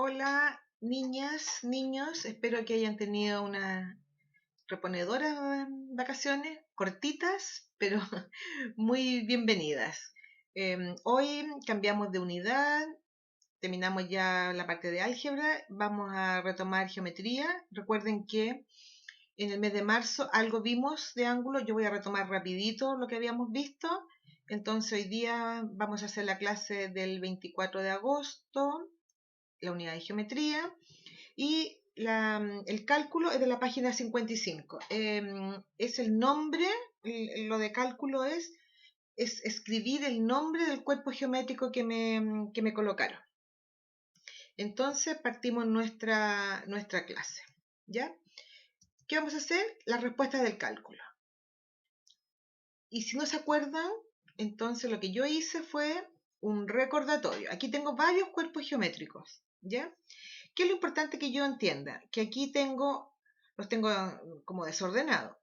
Hola, niñas, niños, espero que hayan tenido unas reponedoras vacaciones, cortitas, pero muy bienvenidas. Hoy cambiamos de unidad, terminamos ya la parte de álgebra, vamos a retomar geometría. Recuerden que en el mes de marzo algo vimos de ángulo, yo voy a retomar rapidito lo que habíamos visto. Entonces hoy día vamos a hacer la clase del 24 de agosto, la unidad de geometría. Y el cálculo es de la página 55. Es el nombre, lo de cálculo es escribir el nombre del cuerpo geométrico que me colocaron. Entonces partimos nuestra clase. ¿Ya? ¿Qué vamos a hacer? Las respuestas del cálculo. Y si no se acuerdan, entonces lo que yo hice fue un recordatorio. Aquí tengo varios cuerpos geométricos. ¿Ya? ¿Qué es lo importante que yo entienda? Que aquí los tengo como desordenados.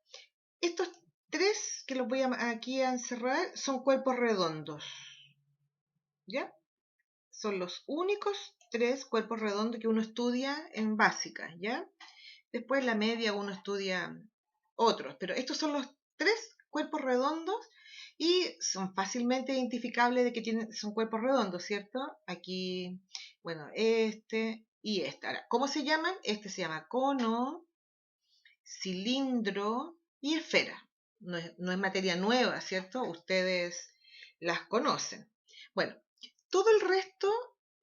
Estos tres que los voy aquí a encerrar son cuerpos redondos. ¿Ya? Son los únicos tres cuerpos redondos que uno estudia en básica. ¿Ya? Después en la media uno estudia otros. Pero estos son los tres cuerpos redondos y son fácilmente identificables de que son cuerpos redondos, ¿cierto? Aquí, bueno, este y este. Ahora, ¿cómo se llaman? Este se llama cono, cilindro y esfera. No es materia nueva, ¿cierto? Ustedes las conocen. Bueno, todo el resto,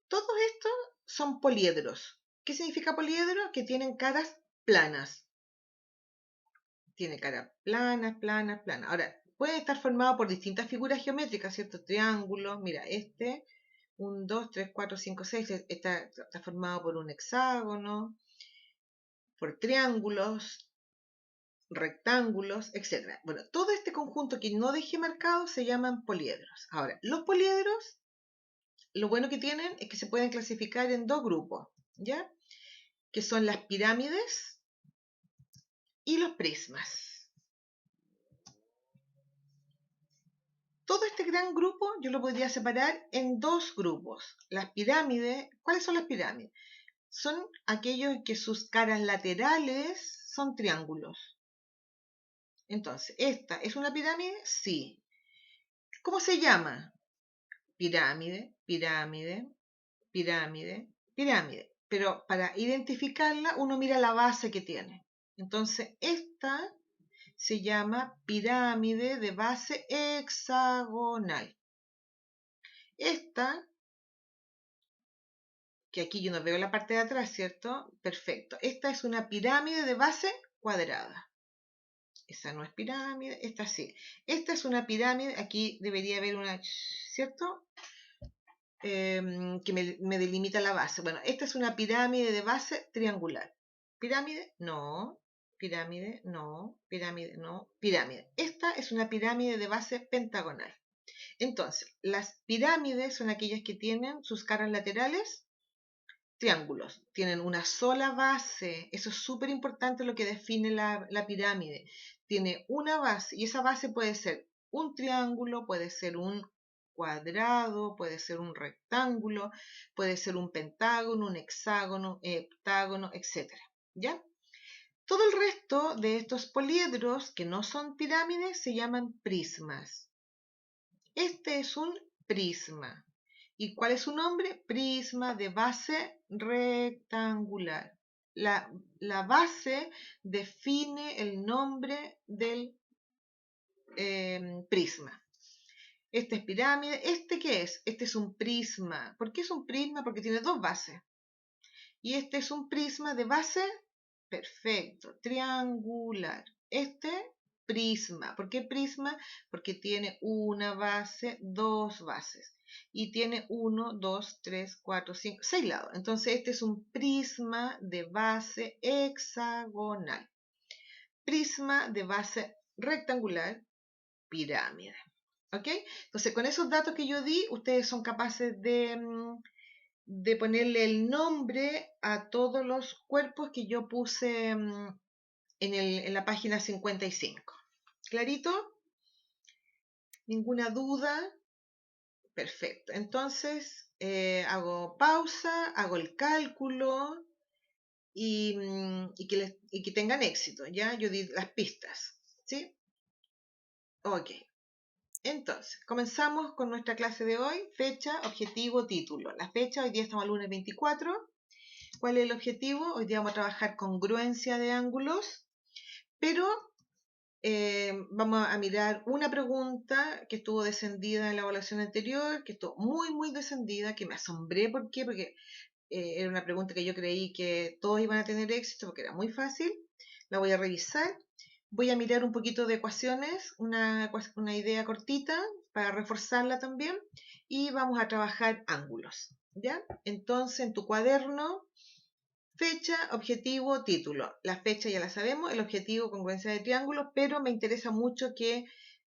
todos estos son poliedros. ¿Qué significa poliedro? Que tienen caras planas. Tiene cara plana, plana, plana. Ahora, puede estar formado por distintas figuras geométricas, ¿cierto? Triángulos, mira, 1, 2, 3, 4, 5, 6, está formado por un hexágono, por triángulos, rectángulos, etc. Bueno, todo este conjunto que no dejé marcado se llaman poliedros. Ahora, los poliedros, lo bueno que tienen es que se pueden clasificar en dos grupos, ¿ya? Que son las pirámides y los prismas. Todo este gran grupo yo lo podría separar en dos grupos. Las pirámides, ¿cuáles son las pirámides? Son aquellos que sus caras laterales son triángulos. Entonces, ¿esta es una pirámide? Sí. ¿Cómo se llama? Pirámide, pirámide, pirámide, pirámide. Pero para identificarla uno mira la base que tiene. Entonces, esta se llama pirámide de base hexagonal. Esta, que aquí yo no veo la parte de atrás, ¿cierto? Perfecto. Esta es una pirámide de base cuadrada. Esa no es pirámide, esta sí. Esta es una pirámide, aquí debería haber una, ¿cierto? Que me delimita la base. Bueno, esta es una pirámide de base triangular. ¿Pirámide? No. Pirámide, no. Pirámide, no. Pirámide. Esta es una pirámide de base pentagonal. Entonces, las pirámides son aquellas que tienen sus caras laterales triángulos, tienen una sola base. Eso es súper importante, lo que define la pirámide. Tiene una base y esa base puede ser un triángulo, puede ser un cuadrado, puede ser un rectángulo, puede ser un pentágono, un hexágono, heptágono, etc. ¿Ya? Todo el resto de estos poliedros que no son pirámides se llaman prismas. Este es un prisma. ¿Y cuál es su nombre? Prisma de base rectangular. La base define el nombre del prisma. Este es pirámide. ¿Este qué es? Este es un prisma. ¿Por qué es un prisma? Porque tiene dos bases. Y este es un prisma de base, perfecto, triangular. Este prisma. ¿Por qué prisma? Porque tiene una base, dos bases. Y tiene 1, 2, 3, 4, 5, 6 lados. Entonces este es un prisma de base hexagonal. Prisma de base rectangular, pirámide. ¿Ok? Entonces con esos datos que yo di, ustedes son capaces de ponerle el nombre a todos los cuerpos que yo puse en la página 55. ¿Clarito? ¿Ninguna duda? Perfecto. Entonces, hago pausa, hago el cálculo y que tengan éxito, ¿ya? Yo di las pistas, ¿sí? Ok. Entonces, comenzamos con nuestra clase de hoy. Fecha, objetivo, título. La fecha, hoy día estamos al lunes 24. ¿Cuál es el objetivo? Hoy día vamos a trabajar congruencia de ángulos, pero vamos a mirar una pregunta que estuvo descendida en la evaluación anterior, que estuvo muy descendida, que me asombré. ¿Por qué? Porque era una pregunta que yo creí que todos iban a tener éxito porque era muy fácil. La voy a revisar. Voy a mirar un poquito de ecuaciones, una idea cortita para reforzarla también. Y vamos a trabajar ángulos, ¿ya? Entonces, en tu cuaderno, fecha, objetivo, título. La fecha ya la sabemos, el objetivo, congruencia de triángulos, pero me interesa mucho que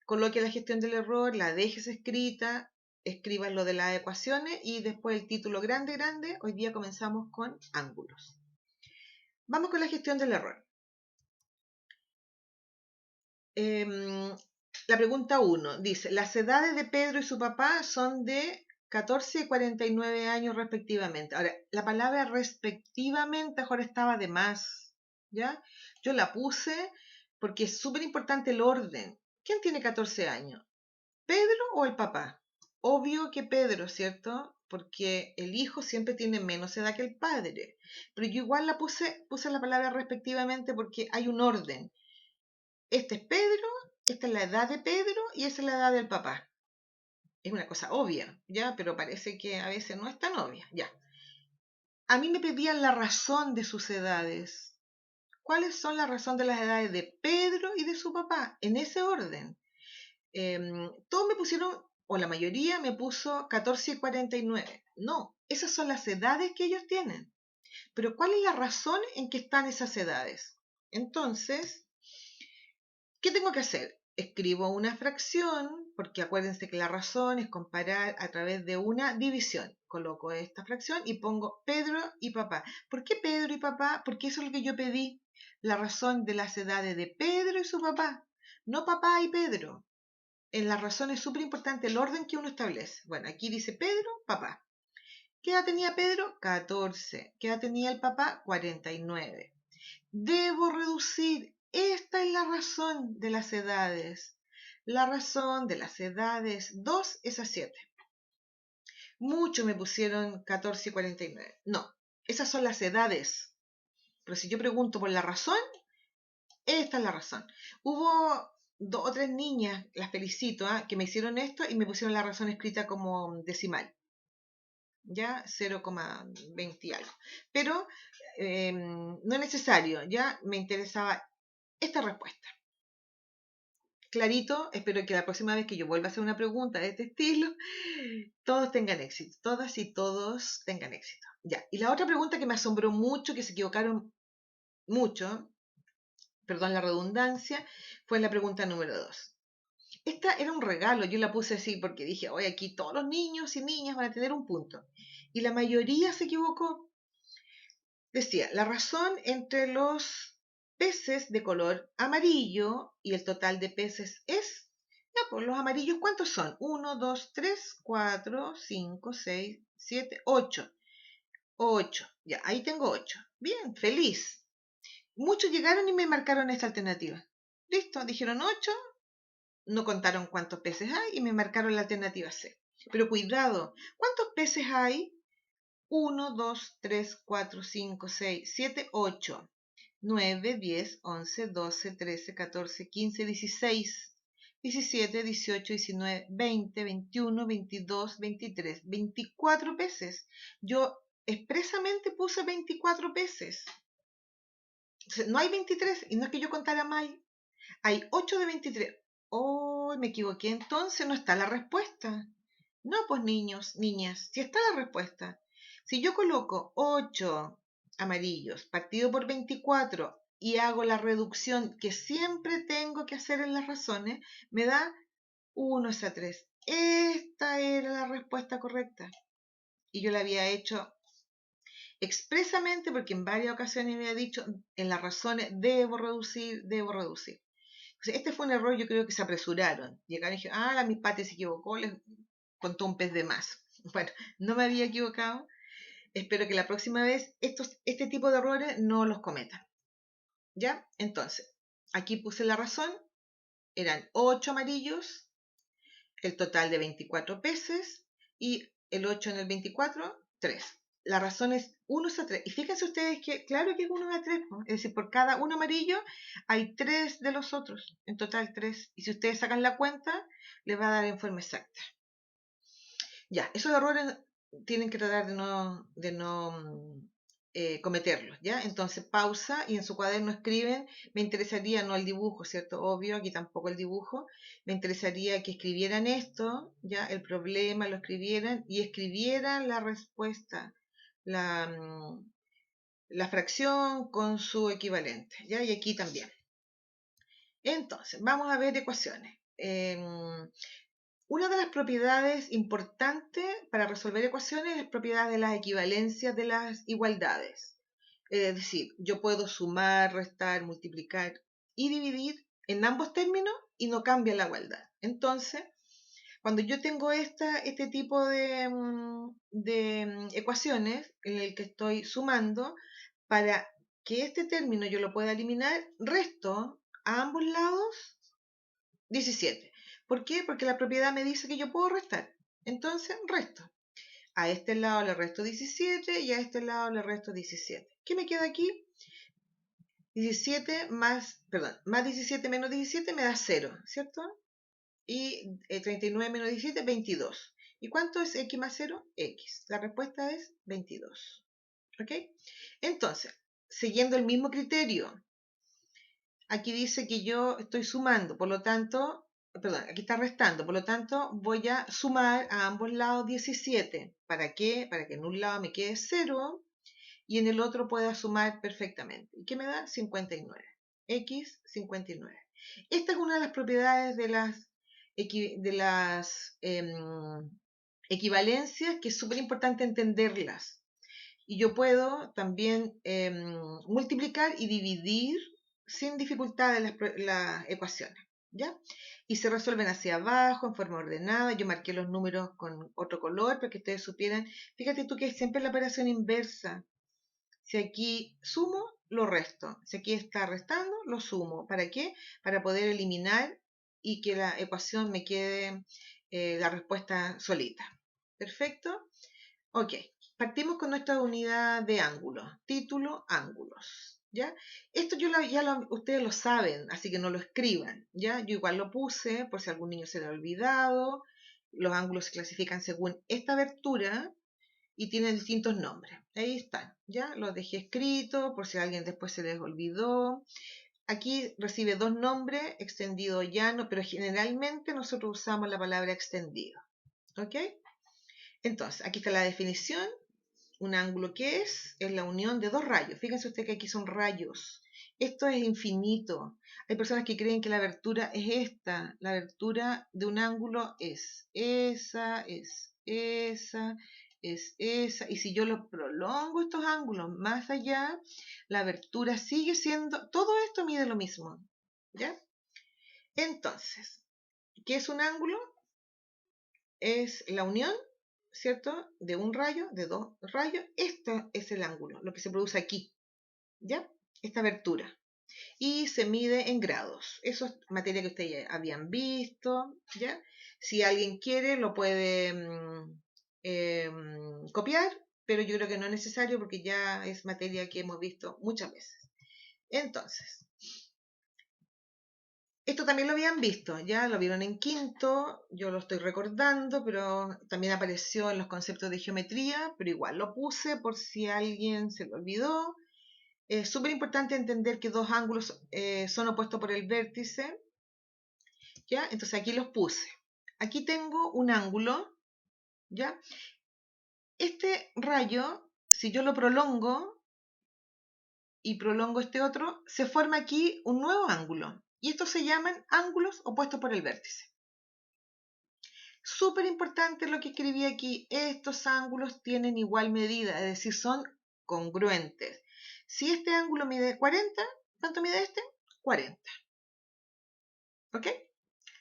coloque la gestión del error, la dejes escrita, escribas lo de las ecuaciones y después el título grande. Hoy día comenzamos con ángulos. Vamos con la gestión del error. La pregunta 1 dice, las edades de Pedro y su papá son de 14 y 49 años respectivamente. Ahora, la palabra respectivamente ahora estaba de más, ¿ya? Yo la puse porque es súper importante el orden. ¿Quién tiene 14 años? ¿Pedro o el papá? Obvio que Pedro, ¿cierto? Porque el hijo siempre tiene menos edad que el padre. Pero yo igual puse la palabra respectivamente porque hay un orden. Este es Pedro, esta es la edad de Pedro y esa es la edad del papá. Es una cosa obvia, ¿ya? Pero parece que a veces no es tan obvia, ya. A mí me pedían la razón de sus edades. ¿Cuáles son la razón de las edades de Pedro y de su papá? En ese orden. Todos me pusieron, o la mayoría me puso 14 y 49. No, esas son las edades que ellos tienen. Pero ¿cuál es la razón en que están esas edades? Entonces, ¿qué tengo que hacer? Escribo una fracción, porque acuérdense que la razón es comparar a través de una división. Coloco esta fracción y pongo Pedro y papá. ¿Por qué Pedro y papá? Porque eso es lo que yo pedí. La razón de las edades de Pedro y su papá. No papá y Pedro. En la razón es súper importante el orden que uno establece. Bueno, aquí dice Pedro, papá. ¿Qué edad tenía Pedro? 14. ¿Qué edad tenía el papá? 49. Debo reducir. Esta es la razón de las edades. La razón de las edades 2 es a 7. Muchos me pusieron 14 y 49. No, esas son las edades. Pero si yo pregunto por la razón, esta es la razón. Hubo 2 o 3 niñas, las felicito, que me hicieron esto y me pusieron la razón escrita como decimal. Ya 0,20 y algo. Pero no es necesario, ya me interesaba esta respuesta. Clarito, espero que la próxima vez que yo vuelva a hacer una pregunta de este estilo, todos tengan éxito, todas y todos tengan éxito. Ya, y la otra pregunta que me asombró mucho, que se equivocaron mucho, perdón la redundancia, fue la pregunta número 2. Esta era un regalo, yo la puse así porque dije, hoy aquí todos los niños y niñas van a tener un punto. Y la mayoría se equivocó. Decía, la razón entre los peces de color amarillo y el total de peces es, ya, pues los amarillos, ¿cuántos son? 1, 2, 3, 4, 5, 6, 7, 8. 8, ya, ahí tengo 8. Bien, feliz. Muchos llegaron y me marcaron esta alternativa. Listo, dijeron 8, no contaron cuántos peces hay y me marcaron la alternativa C. Pero cuidado, ¿cuántos peces hay? 1, 2, 3, 4, 5, 6, 7, 8, 9, 10, 11, 12, 13, 14, 15, 16, 17, 18, 19, 20, 21, 22, 23, 24 peces. Yo expresamente puse 24 peces. Entonces, no hay 23 y no es que yo contara mal. Hay 8 de 23. Oh, me equivoqué, entonces no está la respuesta. No, pues niños, niñas, si está la respuesta. Si yo coloco 8 amarillos partido por 24 y hago la reducción que siempre tengo que hacer en las razones, me da 1 a 3. Esta era la respuesta correcta. Y yo la había hecho expresamente porque en varias ocasiones me había dicho, en las razones debo reducir, debo reducir. Entonces, este fue un error, yo creo que se apresuraron. Llegaron y dijeron, la Miss Patty se equivocó, contó un pez de más. Bueno, no me había equivocado. Espero que la próxima vez este tipo de errores no los cometan. ¿Ya? Entonces, aquí puse la razón. Eran 8 amarillos, el total de 24 peces, y el 8 en el 24, 3. La razón es 1 a 3. Y fíjense ustedes que, claro que es 1 a 3, ¿no? Es decir, por cada uno amarillo hay 3 de los otros, en total 3. Y si ustedes sacan la cuenta, les va a dar en forma exacta. Ya, esos errores tienen que tratar de no cometerlos, ¿ya? Entonces pausa y en su cuaderno escriben, me interesaría, no el dibujo, ¿cierto? Obvio, aquí tampoco el dibujo, me interesaría que escribieran esto, ¿ya? El problema lo escribieran y escribieran la respuesta, la, la fracción con su equivalente, ¿ya? Y aquí también. Entonces, vamos a ver ecuaciones. Una de las propiedades importantes para resolver ecuaciones es la propiedad de las equivalencias de las igualdades. Es decir, yo puedo sumar, restar, multiplicar y dividir en ambos términos y no cambia la igualdad. Entonces, cuando yo tengo este tipo de ecuaciones en el que estoy sumando, para que este término yo lo pueda eliminar, resto a ambos lados 17. ¿Por qué? Porque la propiedad me dice que yo puedo restar. Entonces, resto. A este lado le resto 17 y a este lado le resto 17. ¿Qué me queda aquí? 17 más 17 menos 17 me da 0, ¿cierto? Y 39 menos 17, 22. ¿Y cuánto es x más 0? X. La respuesta es 22. ¿Ok? Entonces, siguiendo el mismo criterio, aquí dice que yo estoy sumando, por lo tanto, aquí está restando, por lo tanto voy a sumar a ambos lados 17. ¿Para qué? Para que en un lado me quede 0 y en el otro pueda sumar perfectamente. ¿Y qué me da? 59. X 59. Esta es una de las propiedades de las equivalencias que es súper importante entenderlas. Y yo puedo también multiplicar y dividir sin dificultad las ecuaciones, ¿ya? Y se resuelven hacia abajo, en forma ordenada. Yo marqué los números con otro color para que ustedes supieran. Fíjate tú que es siempre la operación inversa. Si aquí sumo, lo resto. Si aquí está restando, lo sumo. ¿Para qué? Para poder eliminar y que la ecuación me quede la respuesta solita. ¿Perfecto? Ok, partimos con nuestra unidad de ángulos. Título, ángulos. ¿Ya? Esto ustedes lo saben, así que no lo escriban. ¿Ya? Yo igual lo puse por si algún niño se le ha olvidado. Los ángulos se clasifican según esta abertura y tienen distintos nombres. Ahí están. ¿Ya? Los dejé escritos por si a alguien después se les olvidó. Aquí recibe dos nombres, extendido llano, pero generalmente nosotros usamos la palabra extendido. ¿Ok? Entonces, aquí está la definición. Un ángulo, ¿qué es? Es la unión de dos rayos. Fíjense usted que aquí son rayos. Esto es infinito. Hay personas que creen que la abertura es esta. La abertura de un ángulo es esa, es esa, es esa. Y si yo lo prolongo estos ángulos más allá, la abertura sigue siendo... Todo esto mide lo mismo. ¿Ya? Entonces, ¿qué es un ángulo? Es la unión, ¿cierto? De un rayo, de dos rayos. Esto es el ángulo, lo que se produce aquí, ¿ya? Esta abertura. Y se mide en grados. Eso es materia que ustedes ya habían visto, ¿ya? Si alguien quiere, lo puede copiar, pero yo creo que no es necesario porque ya es materia que hemos visto muchas veces. Entonces, esto también lo habían visto, ya lo vieron en quinto, yo lo estoy recordando, pero también apareció en los conceptos de geometría, pero igual lo puse por si alguien se lo olvidó. Es súper importante entender que dos ángulos son opuestos por el vértice, ¿ya? Entonces aquí los puse. Aquí tengo un ángulo, ¿ya? Este rayo, si yo lo prolongo y prolongo este otro, se forma aquí un nuevo ángulo. Y estos se llaman ángulos opuestos por el vértice. Súper importante lo que escribí aquí. Estos ángulos tienen igual medida, es decir, son congruentes. Si este ángulo mide 40, ¿cuánto mide este? 40. ¿Ok?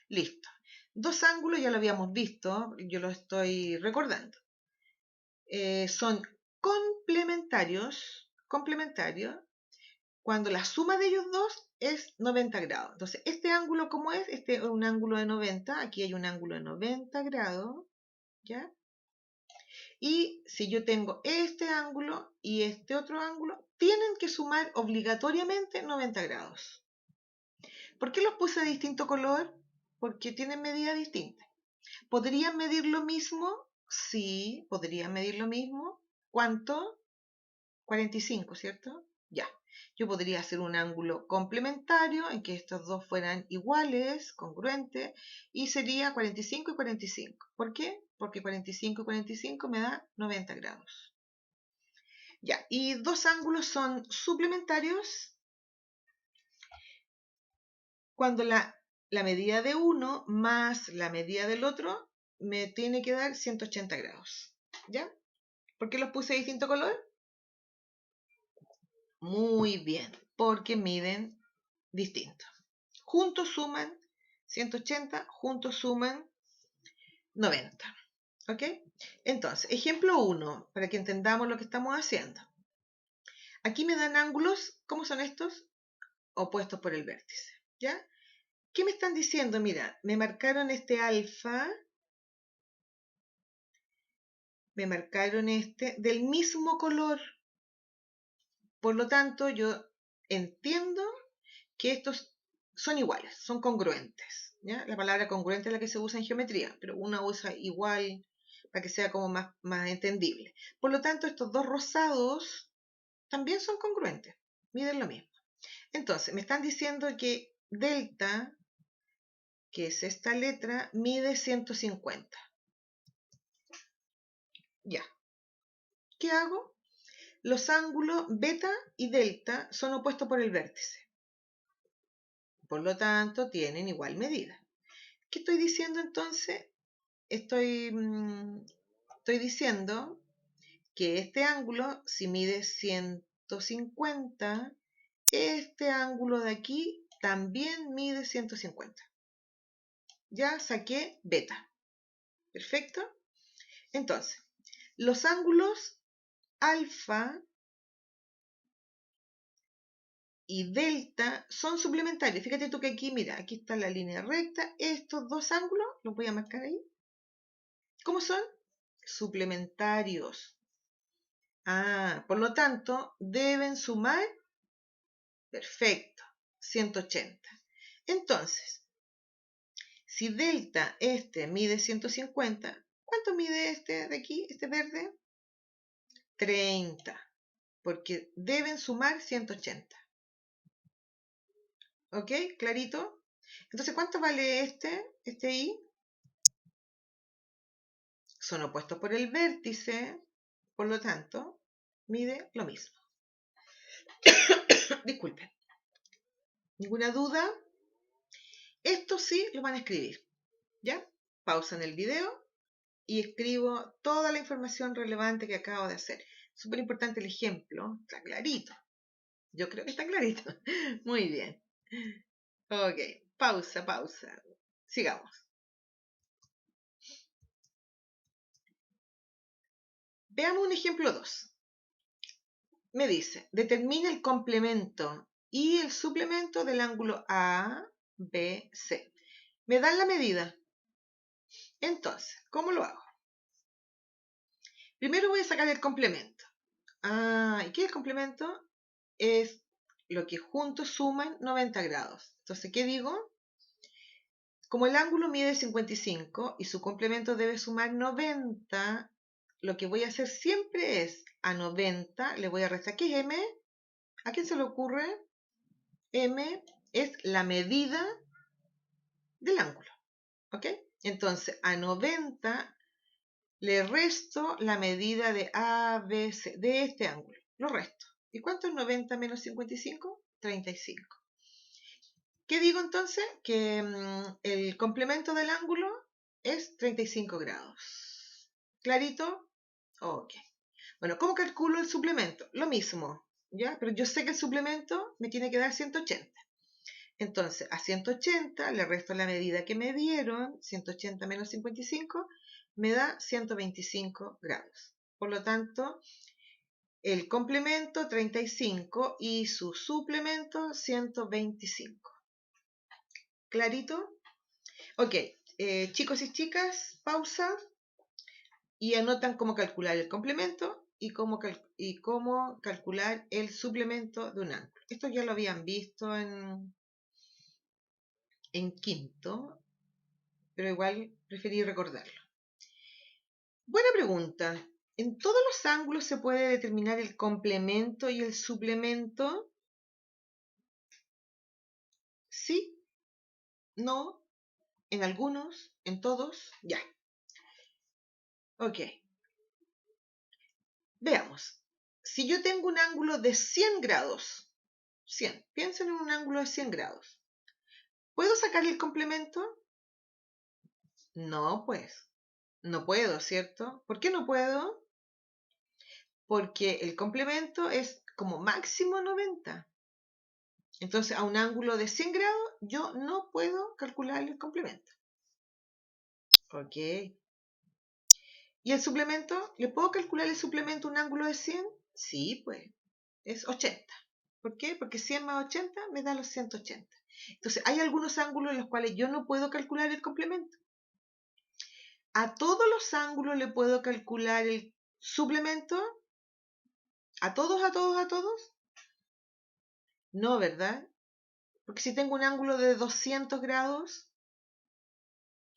Listo. Dos ángulos ya lo habíamos visto, yo lo estoy recordando. Son complementarios cuando la suma de ellos dos es 90 grados. Entonces, este ángulo, ¿cómo es? Este es un ángulo de 90. Aquí hay un ángulo de 90 grados, ¿ya? Y si yo tengo este ángulo y este otro ángulo, tienen que sumar obligatoriamente 90 grados. ¿Por qué los puse de distinto color? Porque tienen medida distinta. ¿Podrían medir lo mismo? Sí, podrían medir lo mismo. ¿Cuánto? 45, ¿cierto? Ya. Yo podría hacer un ángulo complementario en que estos dos fueran iguales, congruentes, y sería 45 y 45. ¿Por qué? Porque 45 y 45 me da 90 grados. Ya, y dos ángulos son suplementarios cuando la medida de uno más la medida del otro me tiene que dar 180 grados. ¿Ya? ¿Por qué los puse de distinto color? Muy bien, porque miden distinto. Juntos suman 180, juntos suman 90. ¿Ok? Entonces, ejemplo 1, para que entendamos lo que estamos haciendo. Aquí me dan ángulos, ¿cómo son estos? Opuestos por el vértice. ¿Ya? ¿Qué me están diciendo? Mira, me marcaron este alfa, me marcaron este del mismo color. Por lo tanto, yo entiendo que estos son iguales, son congruentes. ¿Ya? La palabra congruente es la que se usa en geometría, pero una usa igual para que sea como más entendible. Por lo tanto, estos dos rosados también son congruentes, miden lo mismo. Entonces, me están diciendo que delta, que es esta letra, mide 150. Ya. ¿Qué hago? Los ángulos beta y delta son opuestos por el vértice. Por lo tanto, tienen igual medida. ¿Qué estoy diciendo entonces? Estoy diciendo que este ángulo, si mide 150, este ángulo de aquí también mide 150. Ya saqué beta. ¿Perfecto? Entonces, los ángulos alfa y delta son suplementarios. Fíjate tú que aquí, mira, aquí está la línea recta. Estos dos ángulos, los voy a marcar ahí. ¿Cómo son? Suplementarios. Por lo tanto, deben sumar, perfecto, 180. Entonces, si delta este mide 150, ¿cuánto mide este de aquí, este verde? 30, porque deben sumar 180. ¿Ok? ¿Clarito? Entonces, ¿cuánto vale este I? Son opuestos por el vértice, por lo tanto, mide lo mismo. Disculpen. ¿Ninguna duda? Esto sí lo van a escribir. ¿Ya? Pausan el video y escribo toda la información relevante que acabo de hacer. Súper importante el ejemplo. Está clarito. Yo creo que está clarito. Muy bien. Ok. Pausa. Sigamos. Veamos un ejemplo 2. Me dice, determina el complemento y el suplemento del ángulo ABC. Me dan la medida. Entonces, ¿cómo lo hago? Primero voy a sacar el complemento. ¿Y qué es el complemento? Es lo que juntos suman 90 grados. Entonces, ¿qué digo? Como el ángulo mide 55 y su complemento debe sumar 90, lo que voy a hacer siempre es a 90 le voy a restar. ¿Qué es M? ¿A quién se le ocurre? M es la medida del ángulo. ¿Ok? Entonces, a 90 le resto la medida de ABC, de este ángulo. Lo resto. ¿Y cuánto es 90 menos 55? 35. ¿Qué digo entonces? Que el complemento del ángulo es 35 grados. ¿Clarito? Ok. Bueno, ¿cómo calculo el suplemento? Lo mismo, ¿ya? Pero yo sé que el suplemento me tiene que dar 180. Entonces, a 180 le resto la medida que me dieron, 180 menos 55, me da 125 grados. Por lo tanto, el complemento 35 y su suplemento 125. ¿Clarito? Ok, chicos y chicas, pausa y anotan cómo calcular el complemento y cómo calcular el suplemento de un ángulo. Esto ya lo habían visto en quinto, pero igual preferí recordarlo. Buena pregunta. ¿En todos los ángulos se puede determinar el complemento y el suplemento? Sí, no, en algunos, en todos, ya. Ok. Veamos. Si yo tengo un ángulo de 100 grados, 100, piensen en un ángulo de 100 grados. ¿Puedo sacar el complemento? No, pues. No puedo, ¿cierto? ¿Por qué no puedo? Porque el complemento es como máximo 90. Entonces, a un ángulo de 100 grados, yo no puedo calcular el complemento. Ok. ¿Y el suplemento? ¿Le puedo calcular el suplemento a un ángulo de 100? Sí, pues. Es 80. ¿Por qué? Porque 100 más 80 me da los 180. Entonces, hay algunos ángulos en los cuales yo no puedo calcular el complemento. ¿A todos los ángulos le puedo calcular el suplemento? ¿A todos, a todos, a todos? No, ¿verdad? Porque si tengo un ángulo de 200 grados,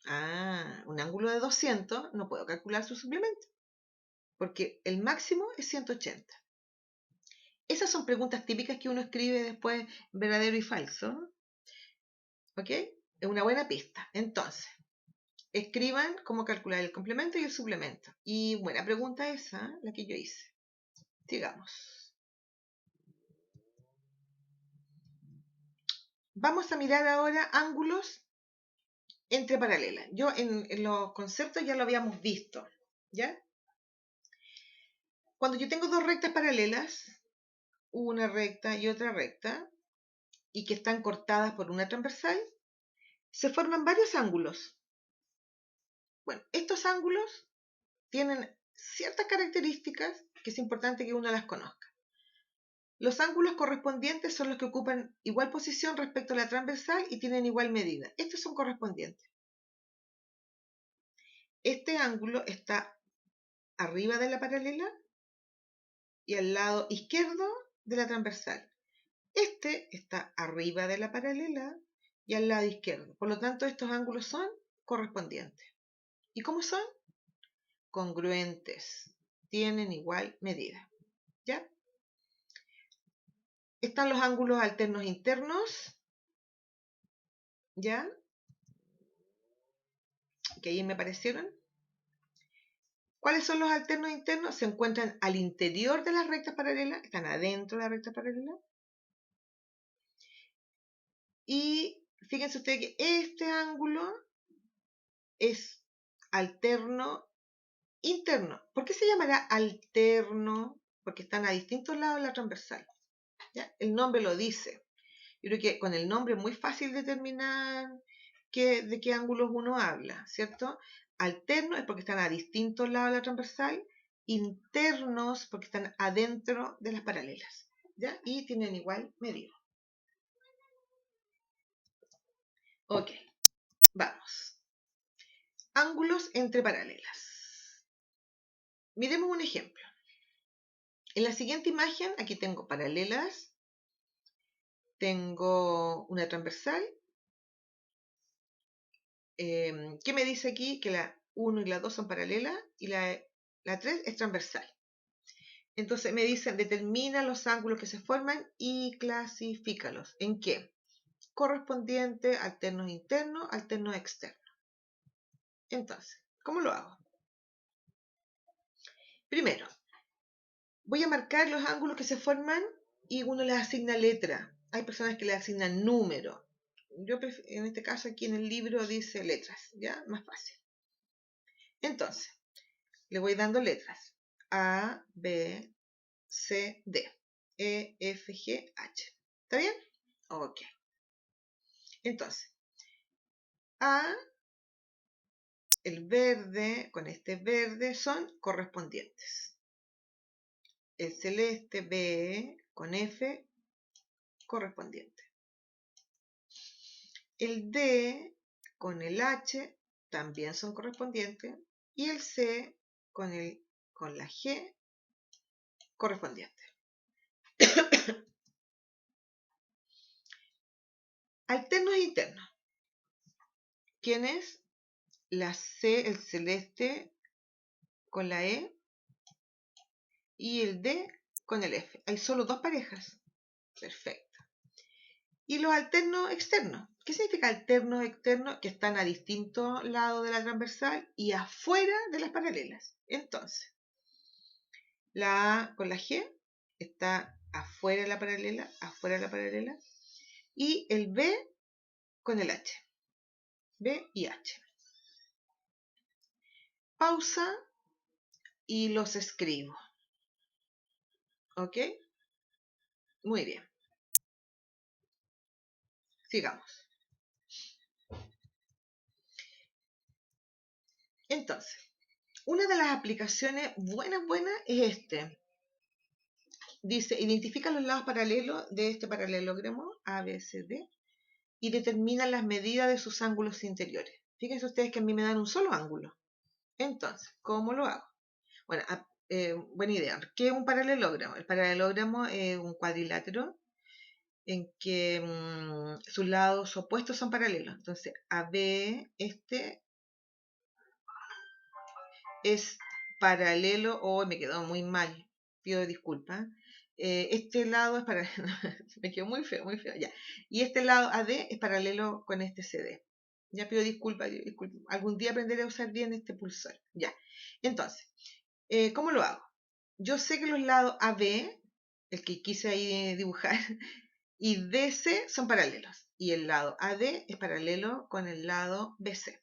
un ángulo de 200, no puedo calcular su suplemento, porque el máximo es 180. Esas son preguntas típicas que uno escribe después, verdadero y falso. ¿Ok? Es una buena pista. Entonces, escriban cómo calcular el complemento y el suplemento. Y buena pregunta esa, la que yo hice. Sigamos. Vamos a mirar ahora ángulos entre paralelas. Yo en los conceptos ya lo habíamos visto, ¿ya? Cuando yo tengo dos rectas paralelas, una recta y otra recta, y que están cortadas por una transversal, se forman varios ángulos. Bueno, estos ángulos tienen ciertas características que es importante que uno las conozca. Los ángulos correspondientes son los que ocupan igual posición respecto a la transversal y tienen igual medida. Estos son correspondientes. Este ángulo está arriba de la paralela y al lado izquierdo de la transversal. Este está arriba de la paralela y al lado izquierdo. Por lo tanto, estos ángulos son correspondientes. ¿Y cómo son? Congruentes. Tienen igual medida. ¿Ya? Están los ángulos alternos internos. ¿Ya? Que ahí me aparecieron. ¿Cuáles son los alternos internos? Se encuentran al interior de las rectas paralelas, están adentro de la recta paralela. Y fíjense ustedes que este ángulo es alterno interno. ¿Por qué se llamará alterno? Porque están a distintos lados de la transversal. ¿Ya? El nombre lo dice. Yo creo que con el nombre es muy fácil determinar de qué ángulos uno habla, ¿cierto? Alternos es porque están a distintos lados de la transversal, internos porque están adentro de las paralelas, ¿ya? Y tienen igual medida. Ok, vamos. Ángulos entre paralelas. Miremos un ejemplo. En la siguiente imagen, aquí tengo paralelas, tengo una transversal. ¿Qué me dice aquí? Que la 1 y la 2 son paralelas y la 3 es transversal. Entonces me dicen, determina los ángulos que se forman y clasifícalos. ¿En qué? Correspondiente, alternos internos, alternos externos. Entonces, ¿cómo lo hago? Primero, voy a marcar los ángulos que se forman y uno les asigna letra. Hay personas que le asignan número. Yo en este caso aquí en el libro dice letras, ¿ya? Más fácil. Entonces, le voy dando letras. A, B, C, D, E, F, G, H. ¿Está bien? Ok. Entonces, A, el verde con este verde son correspondientes. El celeste B con F correspondiente. El D con el H también son correspondientes. Y el C con la G correspondiente. Alternos e internos. ¿Quién es? La C, el celeste con la E y el D con el F. Hay solo dos parejas. Perfecto. Y los alternos externos. ¿Qué significa alternos externos? Que están a distintos lados de la transversal y afuera de las paralelas. Entonces, la A con la G está afuera de la paralela, y el B con el H. B y H. Pausa y los escribo. ¿Ok? Muy bien. Sigamos. Entonces, una de las aplicaciones buenas es este. Dice, identifica los lados paralelos de este paralelogramo A, B, C, D y determina las medidas de sus ángulos interiores. Fíjense ustedes que a mí me dan un solo ángulo. Entonces, ¿cómo lo hago? Bueno, buena idea. ¿Qué es un paralelogramo? El paralelogramo es un cuadrilátero en que sus lados opuestos son paralelos. Entonces, AB, este es paralelo, me quedó muy mal, pido disculpas. Este lado es paralelo, me quedó muy feo, ya. Y este lado AD es paralelo con este CD. Ya pido disculpas, algún día aprenderé a usar bien este pulsar. Ya. Entonces, ¿cómo lo hago? Yo sé que los lados AB, el que quise ahí dibujar, y DC son paralelos. Y el lado AD es paralelo con el lado BC.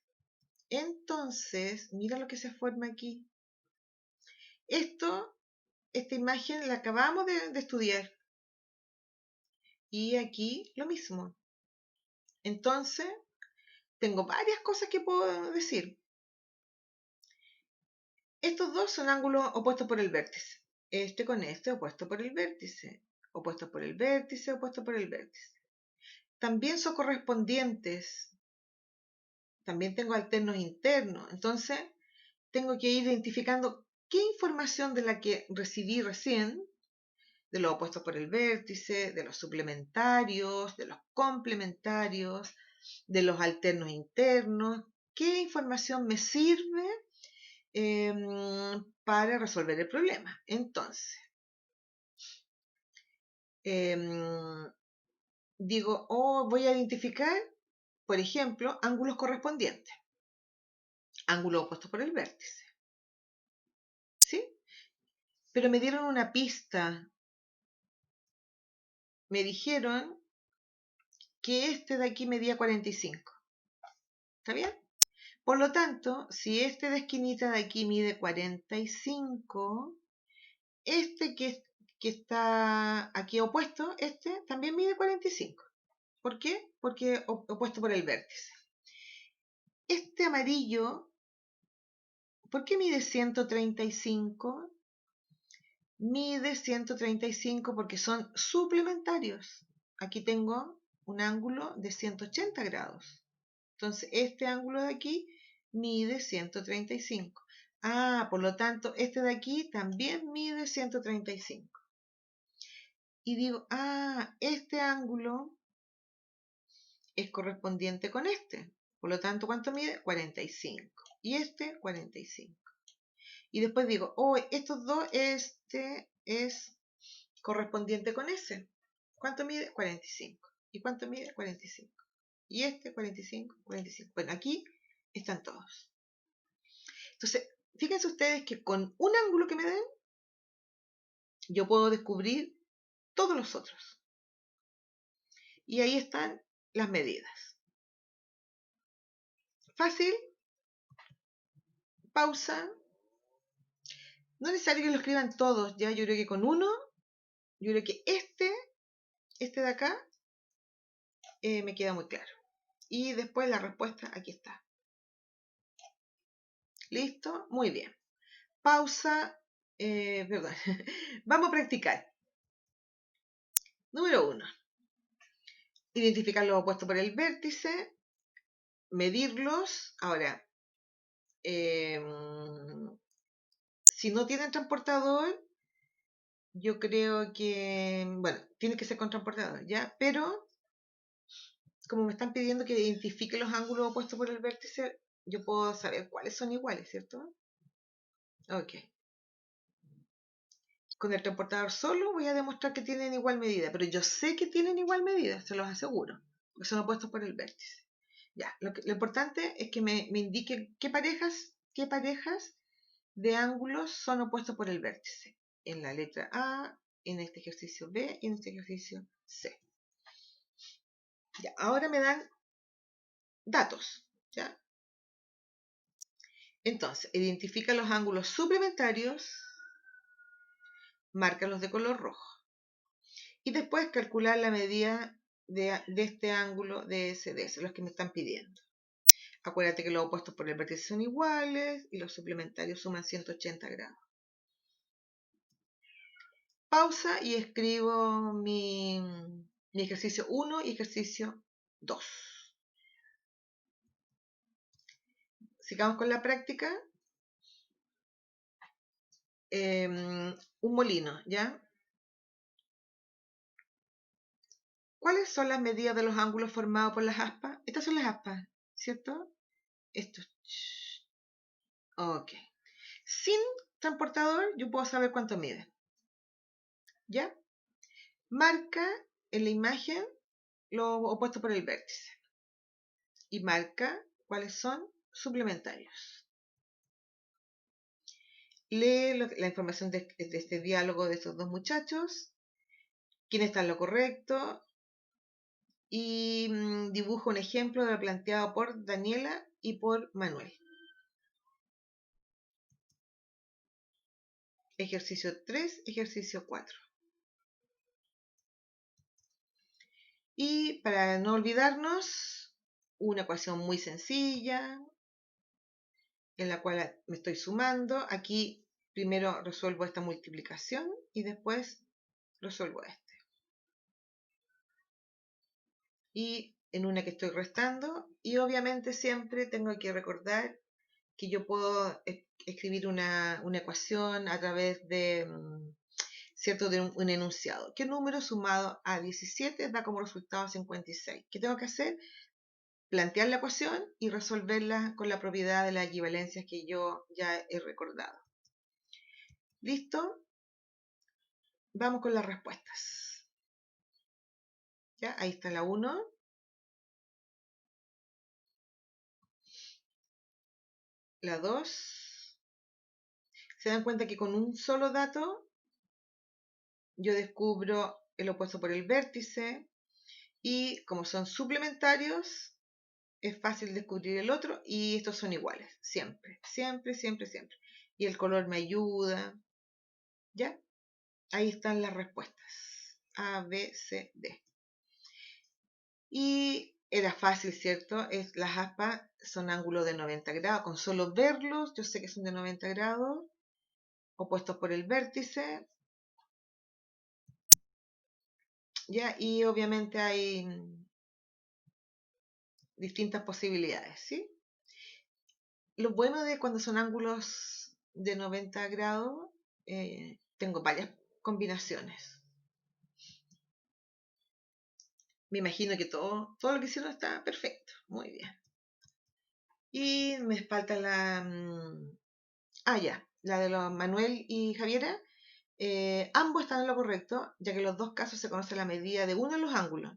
Entonces, mira lo que se forma aquí. Esta imagen la acabamos de estudiar. Y aquí lo mismo. Entonces, tengo varias cosas que puedo decir. Estos dos son ángulos opuestos por el vértice. Este con este opuesto por el vértice. Opuesto por el vértice, opuesto por el vértice. También son correspondientes. También tengo alternos internos. Entonces, tengo que ir identificando qué información de la que recibí recién, de los opuestos por el vértice, de los suplementarios, de los complementarios, de los alternos internos, qué información me sirve para resolver el problema. Entonces, digo, voy a identificar, por ejemplo, ángulos correspondientes. Ángulo opuesto por el vértice. ¿Sí? Pero me dieron una pista. Me dijeron que este de aquí medía 45. ¿Está bien? Por lo tanto, si este de esquinita de aquí mide 45, este que está aquí opuesto, este también mide 45. ¿Por qué? Porque opuesto por el vértice. Este amarillo, ¿por qué mide 135? Mide 135 porque son suplementarios. Aquí tengo un ángulo de 180 grados. Entonces, este ángulo de aquí mide 135. Por lo tanto, este de aquí también mide 135. Y digo, este ángulo es correspondiente con este. Por lo tanto, ¿cuánto mide? 45. Y este, 45. Y después digo, estos dos, este es correspondiente con ese. ¿Cuánto mide? 45. ¿Y cuánto mide? 45. Y este, 45, 45. Bueno, aquí están todos. Entonces, fíjense ustedes que con un ángulo que me den, yo puedo descubrir todos los otros. Y ahí están las medidas. Fácil. Pausa. No es necesario que lo escriban todos, ya. Yo creo que con uno, yo creo que este de acá, me queda muy claro. y después la respuesta aquí está. ¿Listo? Muy bien. Pausa. Perdón. Vamos a practicar. Número 1. Identificar los opuestos por el vértice. Medirlos. Ahora, si no tienen transportador, yo creo que, bueno, tiene que ser con transportador, ¿ya? Pero, como me están pidiendo que identifique los ángulos opuestos por el vértice, yo puedo saber cuáles son iguales, ¿cierto? Ok. Con el transportador solo voy a demostrar que tienen igual medida, pero yo sé que tienen igual medida, se los aseguro, porque son opuestos por el vértice. Ya, lo importante es que me indique qué parejas de ángulos son opuestos por el vértice. En la letra A, en este ejercicio B y en este ejercicio C. Ya, ahora me dan datos, ¿ya? Entonces, identifica los ángulos suplementarios, márcalos de color rojo. Y después calcular la medida de este ángulo de SDS, los que me están pidiendo. Acuérdate que los opuestos por el vértice son iguales y los suplementarios suman 180 grados. Pausa y escribo mi ejercicio 1 y ejercicio 2. Sigamos con la práctica. Un molino, ¿ya? ¿Cuáles son las medidas de los ángulos formados por las aspas? Estas son las aspas, ¿cierto? Esto. Ok. Sin transportador yo puedo saber cuánto mide. ¿Ya? Marca en la imagen los opuestos por el vértice. Y marca cuáles son suplementarios. Lee la información de este diálogo de estos dos muchachos. ¿Quién está en lo correcto? Y dibuja un ejemplo de lo planteado por Daniela y por Manuel. Ejercicio 3, ejercicio 4. Y para no olvidarnos, una ecuación muy sencilla, en la cual me estoy sumando. Aquí primero resuelvo esta multiplicación y después resuelvo este. Y en una que estoy restando, y obviamente siempre tengo que recordar que yo puedo escribir una ecuación a través de, ¿cierto?, de un enunciado. ¿Qué número sumado a 17 da como resultado 56? ¿Qué tengo que hacer? Plantear la ecuación y resolverla con la propiedad de las equivalencias que yo ya he recordado. ¿Listo? Vamos con las respuestas. ¿Ya? Ahí está la 1. La 2. Se dan cuenta que con un solo dato yo descubro el opuesto por el vértice y como son suplementarios es fácil descubrir el otro y estos son iguales, siempre, siempre, siempre, siempre. Y el color me ayuda, ¿ya? Ahí están las respuestas, A, B, C, D. Y era fácil, ¿cierto? Las aspas son ángulos de 90 grados, con solo verlos yo sé que son de 90 grados, opuestos por el vértice, ¿ya? Y obviamente hay distintas posibilidades, ¿sí? Lo bueno de cuando son ángulos de 90 grados, tengo varias combinaciones. Me imagino que todo lo que hicieron está perfecto. Muy bien. Y me falta la... ya, la de los Manuel y Javiera. Ambos están en lo correcto, ya que en los dos casos se conoce la medida de uno de los ángulos,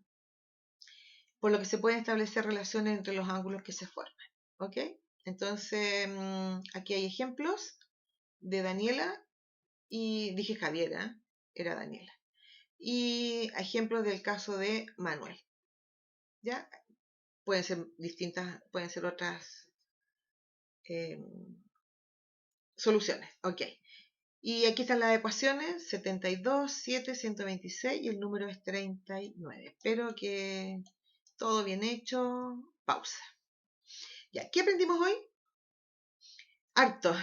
por lo que se pueden establecer relaciones entre los ángulos que se forman. ¿Ok? Entonces, aquí hay ejemplos de Daniela y dije Javiera, era Daniela. Y ejemplos del caso de Manuel. ¿Ya? Pueden ser distintas, pueden ser otras soluciones. Ok. Y aquí están las ecuaciones, 72, 7, 126 y el número es 39. Espero que todo bien hecho, pausa. Ya, ¿qué aprendimos hoy? Harto,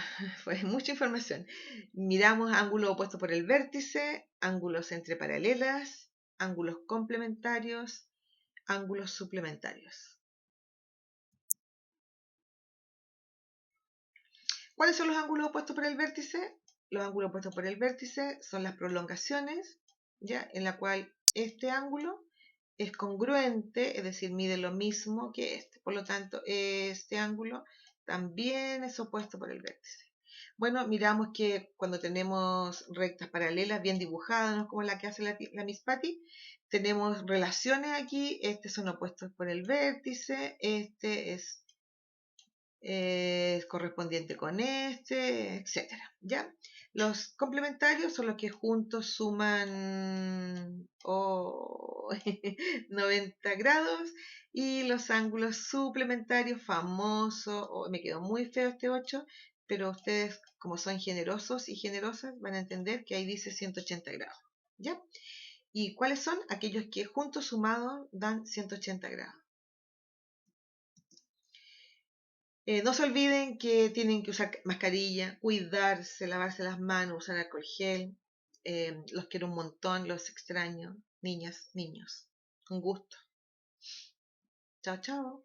fue mucha información. Miramos ángulos opuestos por el vértice, ángulos entre paralelas, ángulos complementarios, ángulos suplementarios. ¿Cuáles son los ángulos opuestos por el vértice? Los ángulos opuestos por el vértice son las prolongaciones, ¿ya? En la cual este ángulo es congruente, es decir, mide lo mismo que este. Por lo tanto, este ángulo también es opuesto por el vértice. Bueno, miramos que cuando tenemos rectas paralelas bien dibujadas, no es como la que hace la Miss Patty, tenemos relaciones aquí, estos son opuestos por el vértice, este es correspondiente con este, etcétera, ¿ya? Los complementarios son los que juntos suman 90 grados y los ángulos suplementarios famosos, me quedó muy feo este 8, pero ustedes como son generosos y generosas van a entender que ahí dice 180 grados, ¿ya? ¿Y cuáles son? Aquellos que juntos sumados dan 180 grados. No se olviden que tienen que usar mascarilla, cuidarse, lavarse las manos, usar alcohol gel. Los quiero un montón, los extraño. Niñas, niños. Un gusto. Chao, chao.